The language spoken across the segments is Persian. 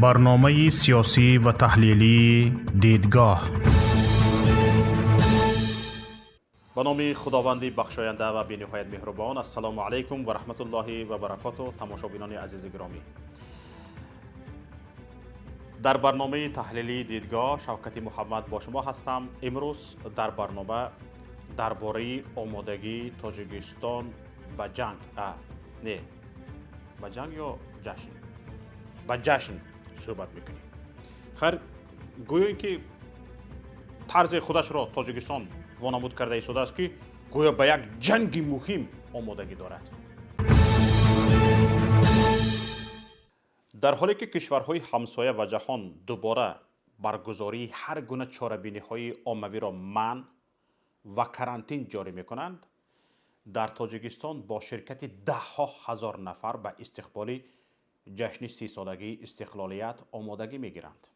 برنامه سیاسی و تحلیلی دیدگاه. به نام خداوند بخشاینده و بی‌نهایت مهربان. السلام علیکم و رحمت الله و برکاته. تماشاگران عزیز گرامی، در برنامه تحلیلی دیدگاه شوکت محمد با شما هستم. امروز در برنامه درباره آمادگی تاجیکستان به جنگ نه به جنگ یا جشن به جشن صحبت میکنیم. خیر، گویا که طرز خودش را تاجیکستان وانمود کرده ایستاده است که گویا به یک جنگ مهم آمادگی دارد، در حالی که کشورهای همسایه و جهان دوباره برگزاری هر گونه چاره‌بینی‌های عمومی را منع و کرانتین جاری می‌کنند. در تاجیکستان با شرکت ده‌ها هزار نفر به استقبال جشن 30 سالگی استقلالیت آمادگی می‌گیرند.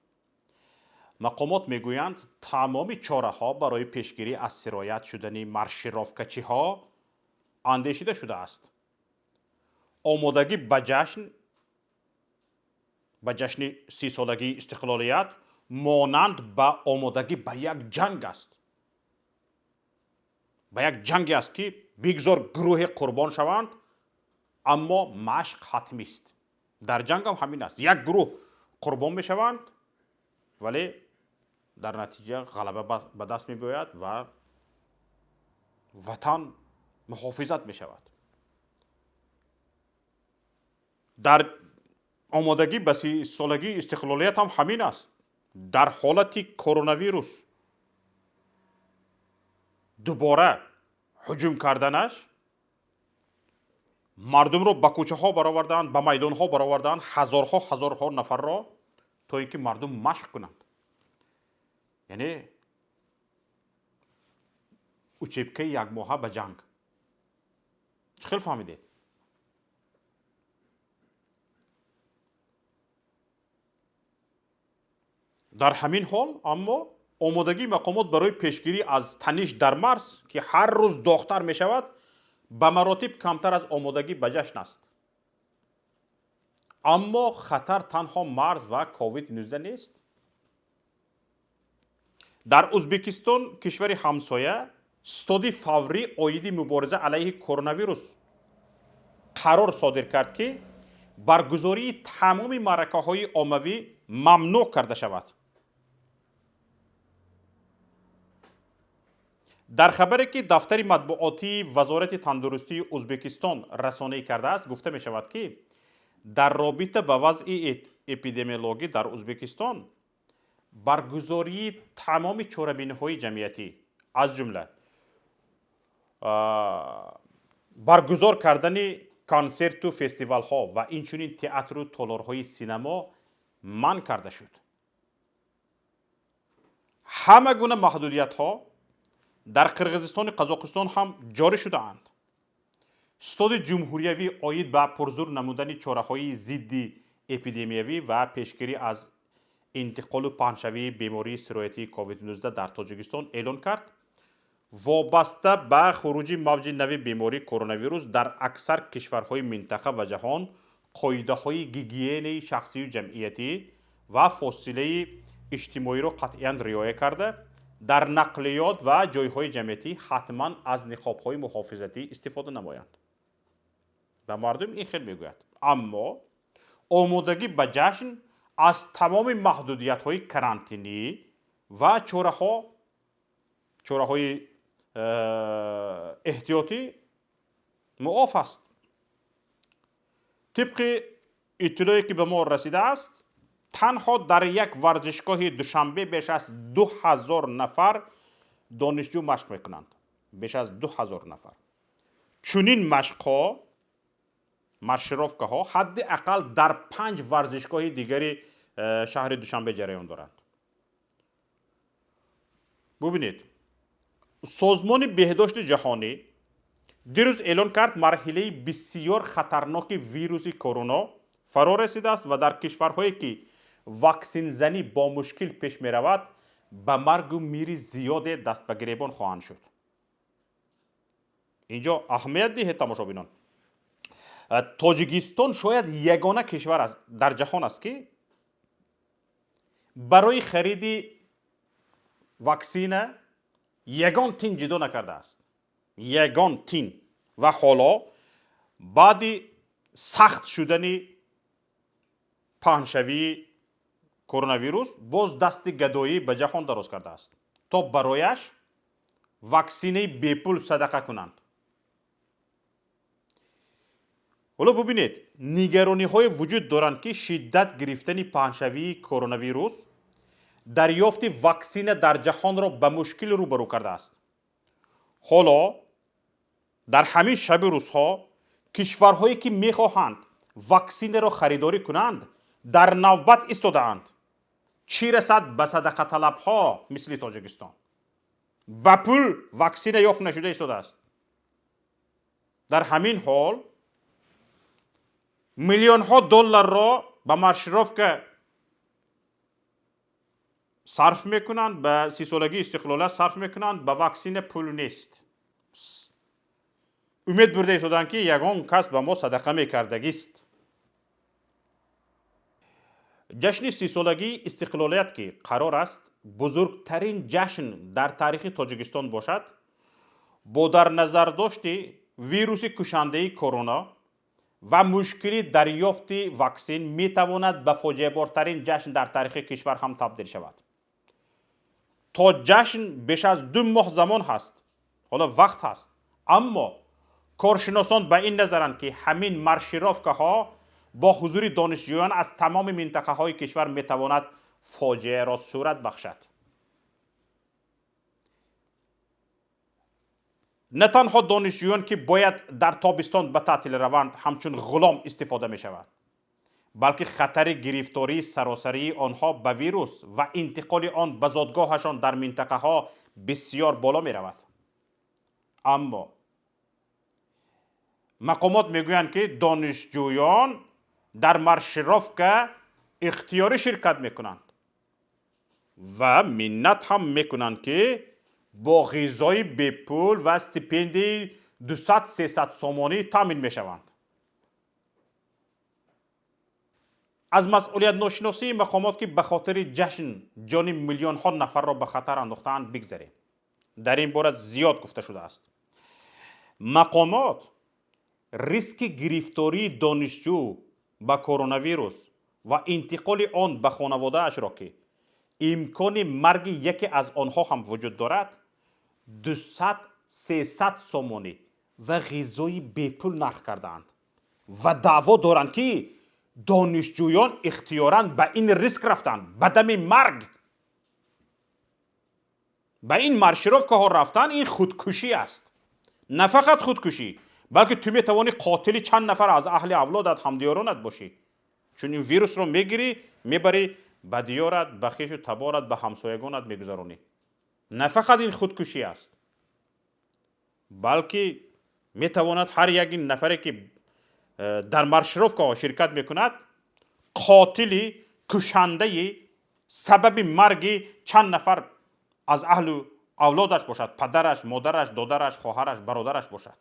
مقامات میگویند تمام چاره‌ها برای پیشگیری از سرایت شدن مارشیروفکچی‌ها اندیشیده شده است. آمادگی به جشن 30 سالگی استقلالیت مانند به آمادگی به یک جنگ است. به یک جنگی است که بگذار گروه قربان شوند، اما مشق حتمی است. در جنگ هم همین است، یک گروه قربان می شوند ولی در نتیجه غلبه به دست می بیاید و وطن محافظت می شود. در آمادگی به 30 سالگی استقلالیت هم همین است. در حالت کرونا ویروس دوباره هجوم کردنش مردم رو به کوچه ها برآوردند، به میدان ها برآوردند، هزارها نفر را، تا اینکه مردم مشق کنند. یعنی اوچیپکه یک ماه به جنگ. چخیل فهمیدید؟ در همین حال اما آمادگی مقامات برای پیشگیری از تنش در مرز که هر روز داغ‌تر می شود به مراتب کمتر از آمادگی به جشن است. اما خطر تنها مرز و کووید 19 نیست. در ازبکستان، کشور همسایه، ستاد فوری عاید مبارزه علیه کرونا ویروس قرار صادر کرد که برگزاری تمام معرکه‌های عمومی ممنوع کرده شود. در خبری که دفتر مطبوعاتی وزارت تندرستی ازبکستان رسانه‌ای کرده است، گفته می شود که در رابطه با وضع اپیدمیولوژی در ازبکستان برگزاری تمام چاره‌بینی‌های جمعیتی از جمله برگزار کردن کنسرت و فستیوال ها و اینچنین تئاتر و تالارهای سینما منع کرده شد. همه گونه محدودیت ها در قرقیزستان و قزاقستان هم جاری شده اند. ستاد جمهوریوی عاید به پرزور نمودن چاره‌های ضد اپیدمیوی و پیشگیری از انتقال و پهن‌شوی بیماری سرایتی کووید 19 در تاجیکستان اعلان کرد وابسته به خروج موج نو بیماری کرونا ویروس در اکثر کشورهای منطقه و جهان قاعده‌های گیگین شخصی و جمعیتی و فاصله اجتماعی را قطعاً رعایت کرده در نقلیات و جایهای جمعیتی حتما از نقاب‌های محافظتی استفاده نمایند. به مردم این خیلی میگوید. اما آمادگی به جشن از تمام محدودیت‌های کرانتینی و چاره‌های احتیاطی معاف است. طبق اطلاعی که به ما رسیده است، تنها در یک ورزشگاه دوشنبه بیش از 2000 نفر دانشجو مشق میکنند. بیش از 2000 نفر. چنین مشق‌ها، مارشیروفکه ها حداقل در 5 ورزشگاه دیگری شهر دوشنبه جریان دارند. ببینید، سازمان بهداشت جهانی دیروز اعلان کرد مرحله بسیار خطرناک ویروس کرونا فرا رسیده است و در کشورهایی که واکسن زنی با مشکل پیش می رود به مرگ و میر زیاد دست به گریبان خواهند شد. اینجا اهمیت دهید تماشابینان. تاجیکستان شاید یگانه کشور است در جهان است که برای خرید واکسین یگان تین جدا نکرده است. یگان تین. و حالا بعد سخت شدن پهنشوی کرونا ویروس باز دست گدایی به جهان دراز کرده است تا برایش واکسینه بیپول صدقه کنند. حالا ببینید نگرانی های وجود دارند که شدت گرفتن پهنشوی کرونا ویروس دریافت واکسین در جهان را به مشکل روبرو کرده است. حالا در همین شب روزها کشورهایی که میخواهند واکسین را خریداری کنند در نوبت ایستاده‌اند. چی رسد به صدقه طلب ها مثل تاجیکستان با پول واکسین یافت نشده ایستاده است. در همین حال میلیون ها دلار را به مارشروفکا صرف میکنند، به 30 سالگی استقلالیت صرف میکنند، به واکسین پول نیست. امید برده ایستادند که یگان کس به ما صدقه میکردگی است. جشن 30 سالگی استقلالیت که قرار است بزرگترین جشن در تاریخ تاجیکستان باشد، با در نظر داشت ویروس کشنده کرونا و مشکل دریافت واکسن میتواند به فاجعه بارترین جشن در تاریخ کشور هم تبدیل شود. تا جشن بیش از 2 ماه زمان هست، حالا وقت هست، اما کارشناسان به این نظرند که همین مارشروفکاها با حضور دانشجویان از تمام منطقه های کشور میتواند فاجعه را صورت بخشد. نه تنها دانشجویان که باید در تابستان به تعطیل روند همچون غلام استفاده می شود، بلکه خطر گرفتاری سراسری آنها به ویروس و انتقال آن به زادگاهشان در منطقه ها بسیار بالا می رود. اما مقامات می گویند که دانشجویان در مارشروفکا اختیاری شرکت می کنند و منت هم می کنند که با غذای بیپول و استیپندی 200-300 سومانی تامین می شوند. از مسئولیت ناشناسی مقامات که به خاطر جشن جان میلیون ها نفر را به خطر انداختند بگذریم. در این باره زیاد گفته شده است. مقامات ریسک گرفتاری دانشجو با کرونا ویروس و انتقال آن به خانواده اش را که امکان مرگ یکی از آنها هم وجود دارد 200-300 سومانی و غذای بیپول نرخ کردند و دعوا دارند که دانشجویان اختیاراً به این ریسک رفتند، به دم مرگ به این مارشروفکا ها رفتن. این خودکشی است. نه فقط خودکشی، بلکه تو میتوانی قاتل چند نفر از اهل اولادت هم دیارانت باشی، چون این ویروس رو میگیری میبری به دیارت، به خویش و تبارت، به همسایگانت میگذرانی. نه فقط این خودکشی است، بلکه میتواند هر یک نفری که در مارشروفکا شرکت میکند قاتلی کشنده سبب مرگ چند نفر از اهل و اولادش باشد، پدرش، مادرش، دادرش، خواهرش، برادرش باشد.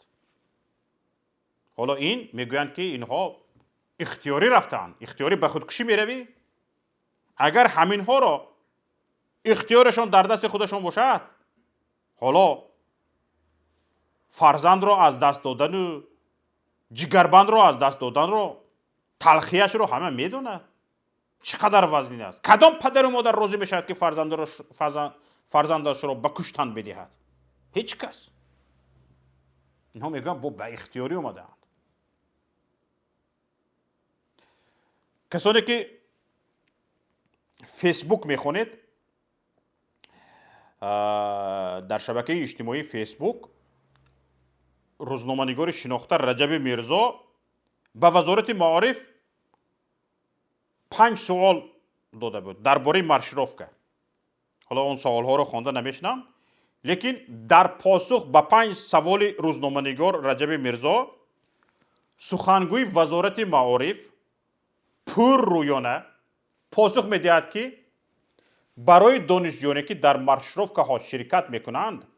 حالا این میگویند که اینها اختیاری رفتن. اختیاری به خودکشی میروی؟ اگر همین ها را اختیارشان در دست خودشان باشد، حالا فرزند را از دست دادن و جگربند را از دست دادن را، تلخیش را همه میدونه چقدر وزنی است. کدام پدر و مادر راضی میشد که فرزندش را به کشتن بدهد؟ هیچ کس. اینها میگن به اختیاری اومدند. کسانی که فیسبوک میخونید، در شبکه اجتماعی فیسبوک روزنامه‌نگار شناخته رجب میرزا به وزارت معارف 5 سوال داده بود درباره مارشروفکا. حالا اون سوال ها رو خوانده نمیشنم، لیکن در پاسخ به 5 سوال روزنامه‌نگار رجب میرزا، سخنگوی وزارت معارف پررویانه پاسخ میدهد که برای دانشجویانی که در مارشروفکا ها شرکت میکنند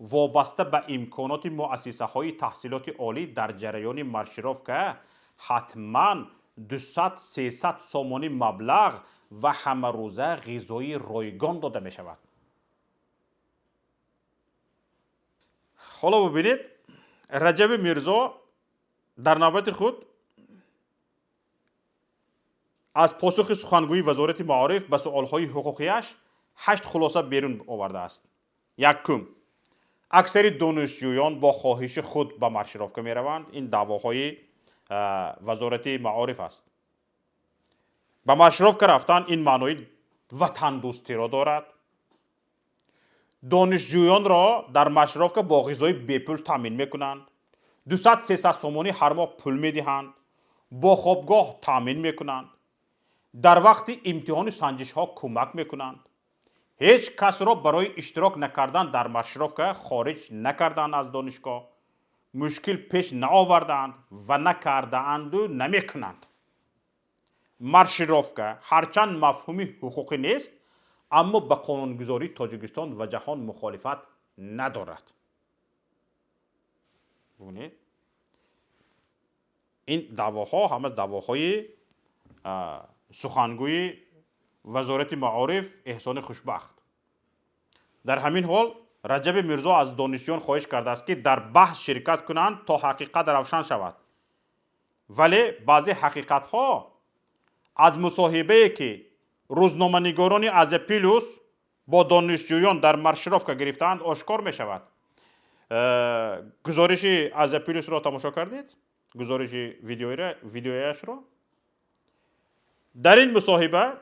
وابسته به امکانات مؤسسه های تحصیلات عالی در جریان مارشروفکا حتما 200-300 سامانی مبلغ و همه روزه غذای رایگان داده می شود. حالا ببینید رجب میرزا در نوبت خود از پاسخ سخنگوی وزارت معارف به سؤالهای حقوقیش 8 خلاصه بیرون آورده است. یکم، اکثر دانشجویان با خواهش خود به مارشروفکا می روند. این دعواهای وزارت معارف است. به مارشروفکا رفتن این معنای وطن دوستی را دارد. دانشجویان را در مارشروفکا با غذای بیپول تامین میکنند. 200-300 سامانی هر ماه پول میدهند. با خوابگاه تامین میکنند. در وقت امتحان سنجش ها کمک میکنند. هیچ کس را برای اشتراک نکردن در مارشروفکا خارج نکردند از دانشگاه. مشکل پیش نآوردند و نکردند و نمیکنند. مارشروفکا هرچند مفهومی حقوقی نیست اما به قانونگذاری تاجیکستان و جهان مخالفت ندارد. ببینید این دعواها همه دعواهای سخنگوی وزارت معارف احسان خوشبخت. در همین حال رجب میرزا از دانشجویان خواهش کرده است که در بحث شرکت کنند تا حقیقت روشن شود. ولی بعضی حقیقت ها از مصاحبه‌ای که روزنامه‌نگاران از پیلوس با دانشجویان در مارشروفکا گرفتند آشکار می شود. گزارش از پیلوس را تماشا کردید؟ گزارش ویدیویش را؟ در این مصاحبه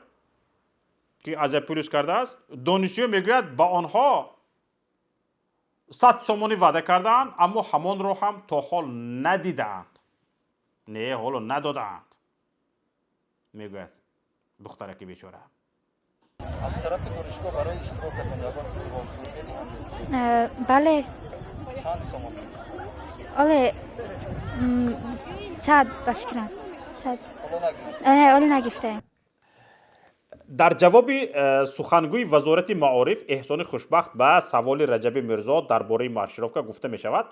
که از پیلوس کرده است دانشجو میگوید با آنها 100 سامانی وعده کردند اما همان را هم تا حال ندیدند. نه حالا ندادند. میگوید دخترک بیچاره. از طرف دانشگاه برای اشتراکتان بله. چند سامان؟ آله 100 بشکرم. 100. حالا نگشته. در جواب سخنگوی وزارت معارف احسان خوشبخت به سوال رجب میرزا درباره مارشروفکا گفته می شود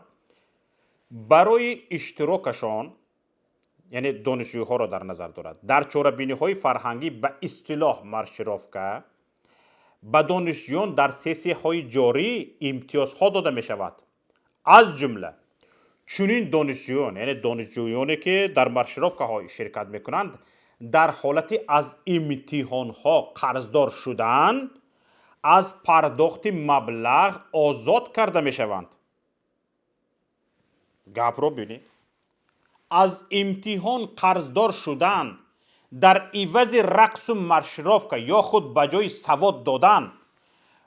برای اشتراکشان یعنی دانشجوها را در نظر دارد. در چاره‌بینی های فرهنگی به اصطلاح مارشروفکا به دانشجویان در سسیه های جاری امتیازها داده می شود. از جمله چنین دانشجویان یعنی دانشجویانی که در مارشروفکا های شرکت می کنند در حالتی از امتحان ها قرضدار شدن از پرداخت مبلغ آزاد کرده می شوند. گپ رو ببینید. از امتحان قرضدار شدن در عوض رقص و مارشروفکا یا خود بجای سواد دادن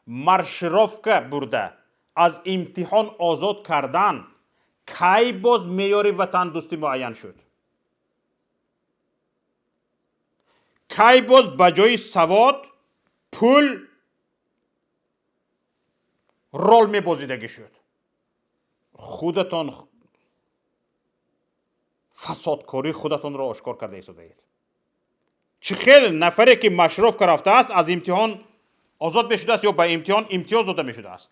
مارشروفکا برده از امتحان آزاد کردن کی باز معیار وطن دوستی معین شد؟ کی باز بجای سواد پول رول می بازیدگی شد؟ خودتان فسادکاری خودتان را آشکار کرده ایستاده اید. چه خیلی نفری که مارشروفکا رفته است از امتحان آزاد بشده است یا به امتحان امتیاز داده می شده است.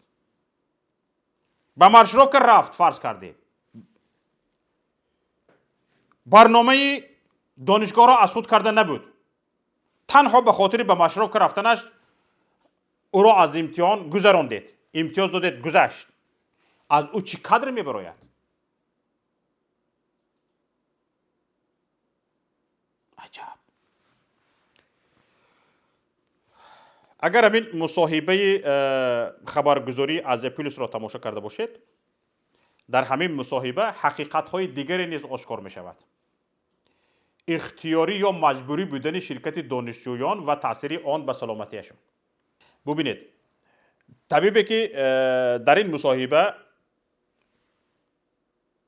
به مارشروفکا رفت فرض کردیم. برنامه دانشگاه را از خود کرده نبود. تنها به خاطر به مارشروفکا رفتنش او را از امتحان گذراندید. امتیاز دادید گذشت. از او چی قدر می براید؟ عجب. اگر همین مصاحبه خبرگزاری از پیلوس را تماشا کرده باشید در همین مصاحبه حقیقت های دیگری نیز آشکار می شود. اختیاری یا مجبوری بودن شرکت دانشجویان و تاثیر آن به سلامتیشان. ببینید طبیبی که در این مصاحبه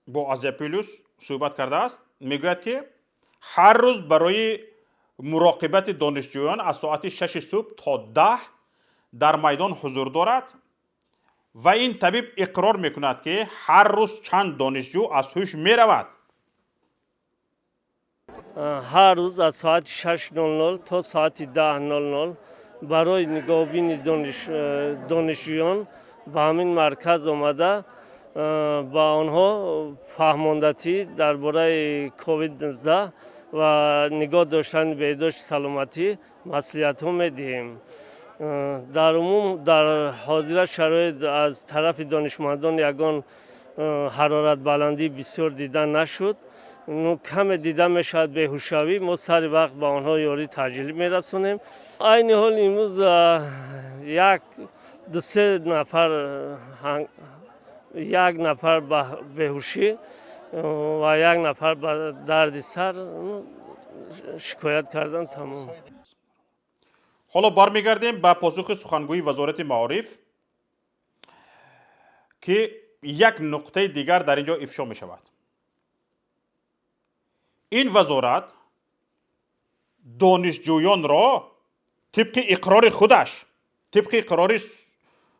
با از پیلوس صحبت کرده است میگوید که هر روز برای مراقبت دانشجویان از ساعت 6 صبح تا 10 در میدان حضور دارد و این طبیب اقرار میکند که هر روز چند دانشجو از هوش میرود. هر روز از ساعت 6:00 تا ساعت 10:00 برای نگاهبین دانشجویان به همین مرکز آمده با آنها فهماندهی درباره کووید 19 و نگاه داشتن بهداشت سلامتی مسئولیت ها میدهیم. در عموم در حاضر شرایط از طرف دانشمندان یگان حرارت بلندی بسیار دیده نشد. کم دیده میشد بیهوشی، ما سر وقت به آنها یاری تجلی میرسونیم. این حال امروز یک دو سه نفر یک نفر بیهوشی و یک نفر به درد سر شکایت کردن. تمام. حالا برمیگردیم به پاسخ سخنگوی وزارت معارف که یک نقطه دیگر در اینجا افشا می شود. این وزارت دانشجویان را طبق اقرار خودش، طبق اقرار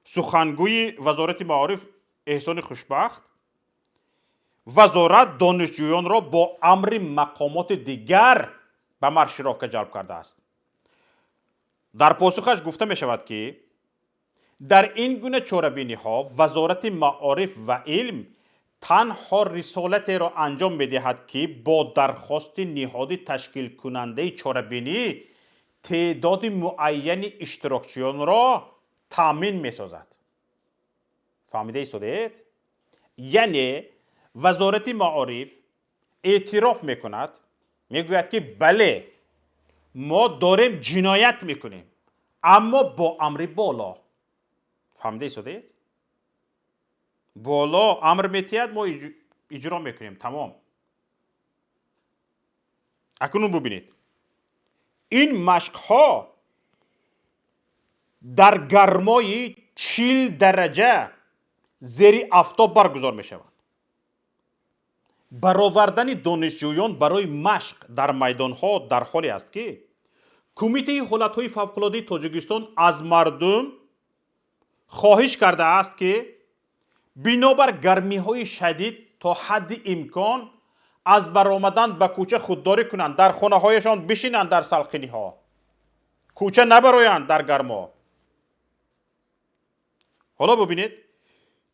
سخنگوی وزارت معارف احسان خوشبخت، وزارت دانشجویان را با امر مقامات دیگر به مرشرافکه جلب کرده است. در پاسخش گفته می شود که در این گونه چاره‌بینی ها وزارت معارف و علم تنها رسالتی را انجام می دهد که با درخواست نهاد تشکیل کننده چاره‌بینی تعداد معین اشتراکچیان را تامین می سازد. فهمیده ایستادید؟ یعنی وزارت معارف اعتراف می کند، می گوید که بله ما داریم جنایت می کنیم اما با امر بالا. فهمیده ایستادید؟ بالا امر میتید ما اجرا میکنیم. تمام. اکنون ببینید این مشق ها در گرمای 40 درجه زیر آفتاب برگزار می شود. برآوردن دانشجویان برای مشق در میدان ها در حالی است که کمیته حالت های فوق العاده تاجیکستان از مردم خواهش کرده است که بنابر گرمی های شدید تا حد امکان از برآمدن به کوچه خودداری کنند، در خانه هایشان بشینند، در سلخنی ها کوچه نبرایند در گرما. حالا ببینید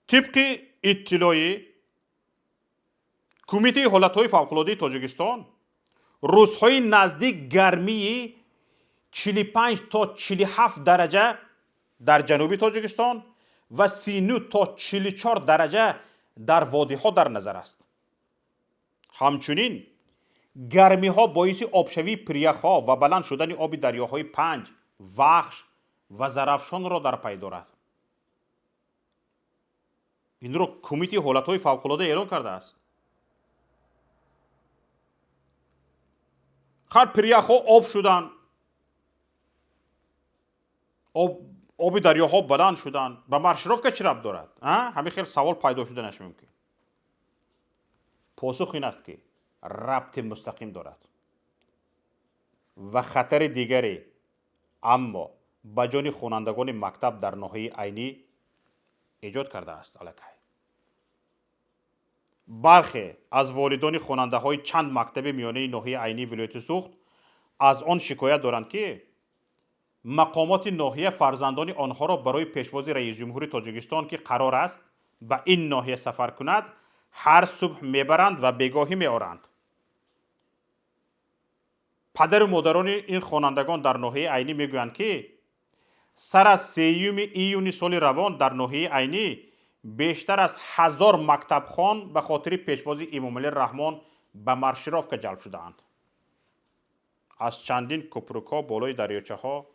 طبق اطلاع کمیته حالت های فوق العاده تاجیکستان روزهای نزدیک گرمی 45 تا 47 درجه در جنوبی تاجیکستان و 39 تا 44 درجه در وادی ها در نظر است. همچنین گرمی ها باعث آبشوی پریخ ها و بلند شدن آب دریاهای پنج، وخش و زرافشان را در پی دارد. این را کمیته حالت های فوق العاده اعلام کرده است. خر پریخ ها آب شدن، آب دریاها بلند شدن، به مرشرافکه چه ربط دارد؟ همین خیلی سوال پیدا شدنش ممکن. پاسخ این است که ربط مستقیم دارد و خطر دیگری اما به جان خوانندگان مکتب در ناحیه عینی ایجاد کرده است. برخی از والدان خواننده های چند مکتب میانه ناحیه عینی ولایت سوخت از آن شکایت دارند که مقامات ناحیه فرزندان آنها را برای پیشواز رئیس جمهور تاجیکستان که قرار است به این ناحیه سفر کند هر صبح میبرند و بیگاهی میآورند. پدر و مادران این خوانندگان در ناحیه عینی میگویند که سر از 3 ایون سال روان در ناحیه عینی بیشتر از 1000 مکتب خوان به خاطر پیشوازی امام علی رحمان به مرشرافکه جلب شدهاند. از چندین کپرک‌ها بالای دریاچه ها،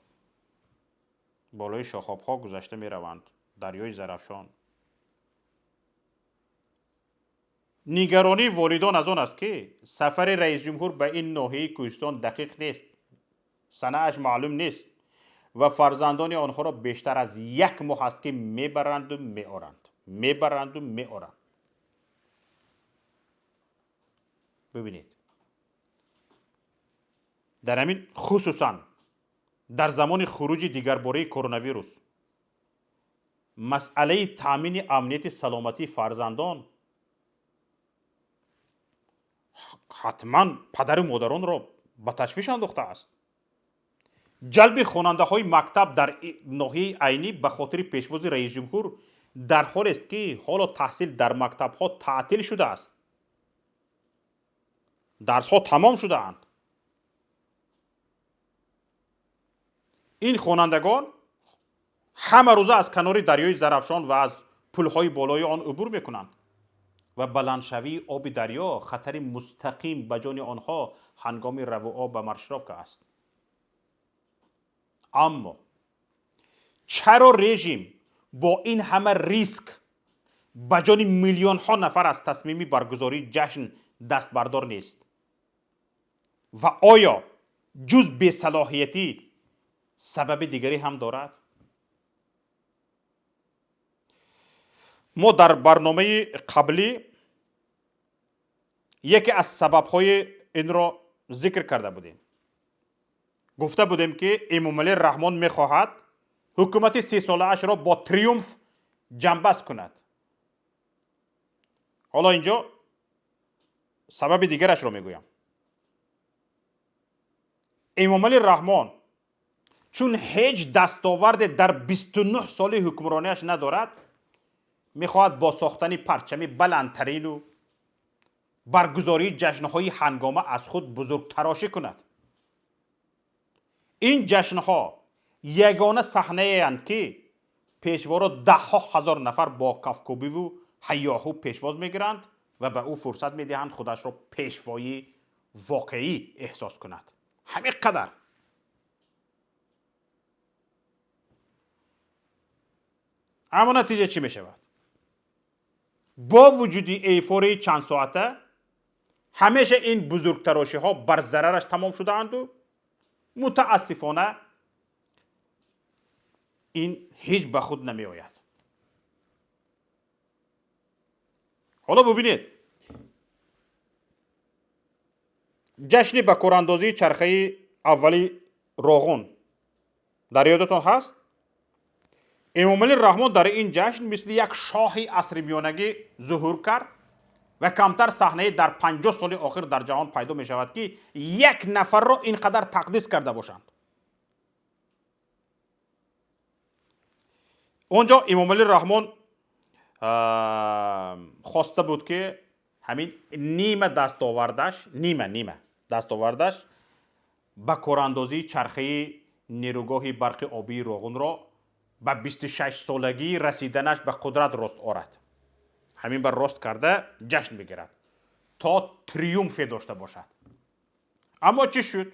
بالای شاخاب ها گذشته می روند. دریای زرافشان. نگرانی والدان از آن است که سفر رئیس جمهور به این ناحیه کوهستان دقیق نیست، سنه‌اش معلوم نیست و فرزندان آنها را بیشتر از 1 ماه است که میبرند و میآرند. ببینید در همین خصوصا در زمان خروج دیگرباره کرونا ویروس مسئله تامین امنیت سلامتی فرزندان حتما پدر و مادران را به تشویش انداخته است. جلب خواننده های مکتب در ناحیه عینی به خاطر پیشواز رئیس جمهور در حالی است که حالا تحصیل در مکتب ها تعطیل شده است. درس ها تمام شده اند. این خوانندگان همه روزه از کنار دریای زرافشان و از پلهای بالای آن عبور میکنند و بلندشوی آب دریا خطر مستقیم به جان آنها هنگام رو آب به مشرب است. اما چرا رژیم با این همه ریسک به جان میلیون ها نفر از تصمیم برگزاری جشن دست بردار نیست؟ و آیا جز بی‌صلاحیتی سبب دیگری هم دارد؟ ما در برنامه قبلی یکی از سبب‌های این را ذکر کرده بودیم. گفته بودیم که امامعلی رحمان می‌خواهد حکومت 3 ساله اش را با تریومف جنبست کند. حالا اینجا سبب دیگرش را میگویم. امامعلی رحمان چون هیچ دستاورد در 29 سال حکمرانیش ندارد، میخواهد با ساختن پرچم بلندترین و برگزاری جشنهای هنگامه از خود بزرگ تراشی کند. این جشنها یگانه صحنه اند که پیشوا را 10,000 نفر با کفکوبی و هیاهو پیشواز میگیرند و به او فرصت میدهند خودش را پیشوایی واقعی احساس کند. همین قدر. اما نتیجه چی میشود؟ با وجود ایفوری چند ساعته همیشه این بزرگتراشی ها بر ضررش تمام شده اند و متاسفانه این هیچ به خود نمی آید. حالا ببینید، جشن به کوراندازی چرخه اولی راغون در یادتان هست؟ امامعلی رحمان در این جشن مثل یک شاه عصر میانگی ظهور کرد و کمتر صحنه در 50 سال آخر در جهان پیدا می شود که یک نفر را اینقدر تقدیس کرده باشند. اونجا امامعلی رحمان خواسته بود که همین نیمه دستاوردش به کوراندازی چرخه نیروگاه برق آبی راغون را به 26 سالگی رسیدنش به قدرت راست آرد. همین بر راست کرده جشن بگیرد تا تریومفی داشته باشد. اما چی شد؟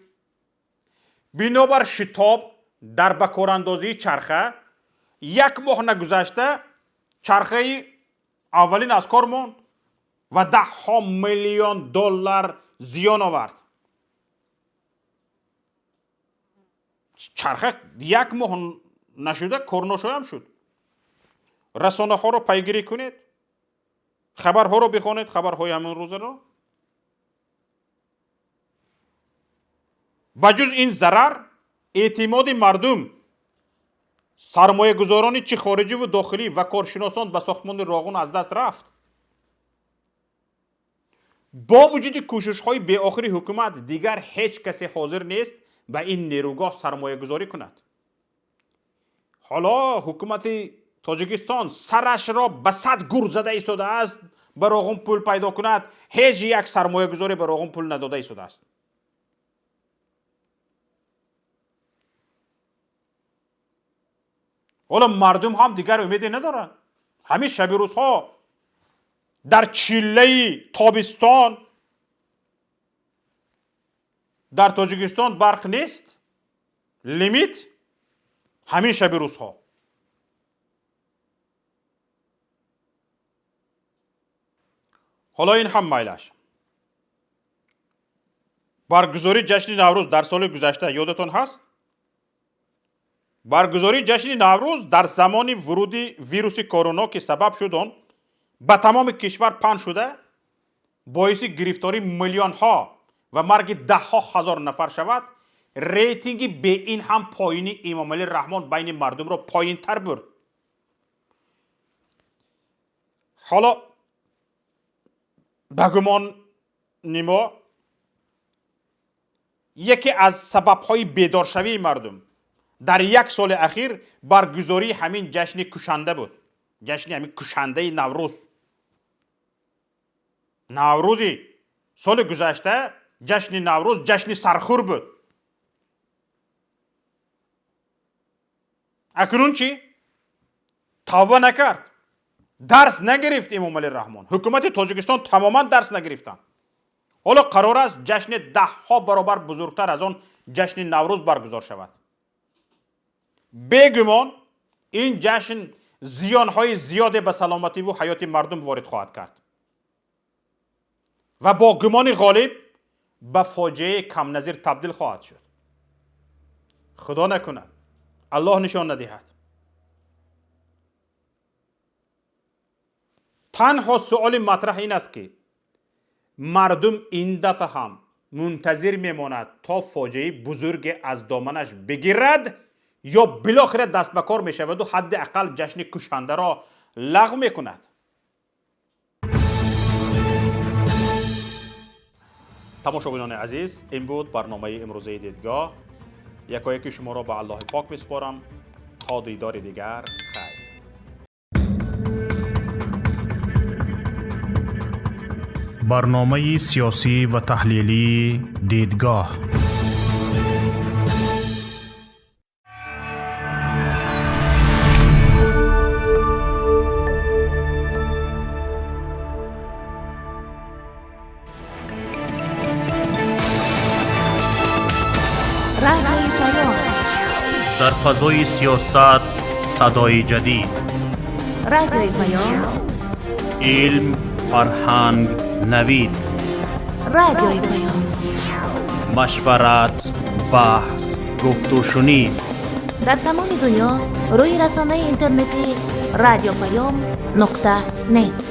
بنابر شتاب در به کوراندازی چرخه 1 ماه نگذشته چرخه اولین از کار ماند و 10 میلیون دلار زیان آورد. چرخه 1 ماه نشده کارناشای هم شد. رسانه ها رو پیگیری کنید، خبرها رو بخونید، خبرهای همون روز رو. بجز این ضرر، اعتماد مردم، سرمایه گذاران چه خارجی و داخلی و کارشناسان به ساختمان راغون از دست رفت. با وجود کوشش های بی آخر حکومت دیگر هیچ کسی حاضر نیست به این نیروگاه سرمایه گذاری کند. حالا حکومت تاجیکستان سرش را به 100 گور زده ایستاده است به راغون پول پیدا کند، هیچ یک سرمایه گذاری به راغون پول نداده ایستاده است. حالا مردم هم دیگر امیدی ندارند. همین شب روزها در چله تابستان در تاجیکستان برق نیست، لیمیت همین شب روزها. حالا این هم مایلش. برگزاری جشن نوروز در سال گذشته یادتون هست؟ برگزاری جشن نوروز در زمان ورود ویروس کرونا که سبب شد به تمام کشور پخش شده، باعث گرفتاری میلیون ها و مرگ 10,000 نفر شود، ریتینگ به این هم پایینی امامعلی رحمان بین مردم را پایین تر برد. حالا به گمان ما یکی از سبب‌های بیدارشوی مردم در 1 سال اخیر برگزاری همین جشن کشنده بود. جشن همین کشنده نوروز. نوروزی سال گذشته جشن نوروز جشن سرخور بود. اکنون چی؟ توبه نکرد، درس نگرفت امام علی رحمان. حکومت تاجیکستان تماما درس نگرفتن. حالا قرار است جشن 10 ها برابر بزرگتر از آن جشن نوروز برگزار شود. بیگمان این جشن زیانهای زیاد به سلامتی و حیات مردم وارد خواهد کرد و با گمان غالب به فاجعه کم نظیر تبدیل خواهد شد. خدا نکند، الله نشان ندهد. تنها سؤال مطرح این است که مردم این دفعه هم منتظر میماند تا فاجعه بزرگ از دامنش بگیرد یا بالاخره دست به کار می شود و حداقل جشن کشنده را لغو می کند. تماشاگران عزیز، این بود برنامه امروزه دیدگاه. یکایک شما را به الله پاک می سپارم. تا دیدار دیگر، خیر. برنامه سیاسی و تحلیلی دیدگاه. رادیوی پیام، در فضای سیاست صدای جدید. رادیوی پیام، علم، فرهنگ، نوید. رادیوی پیام، مشورت، بحث، گفت و شنید. در تمام دنیا روی رسانه اینترنتی رادیو پیام نقطه نت.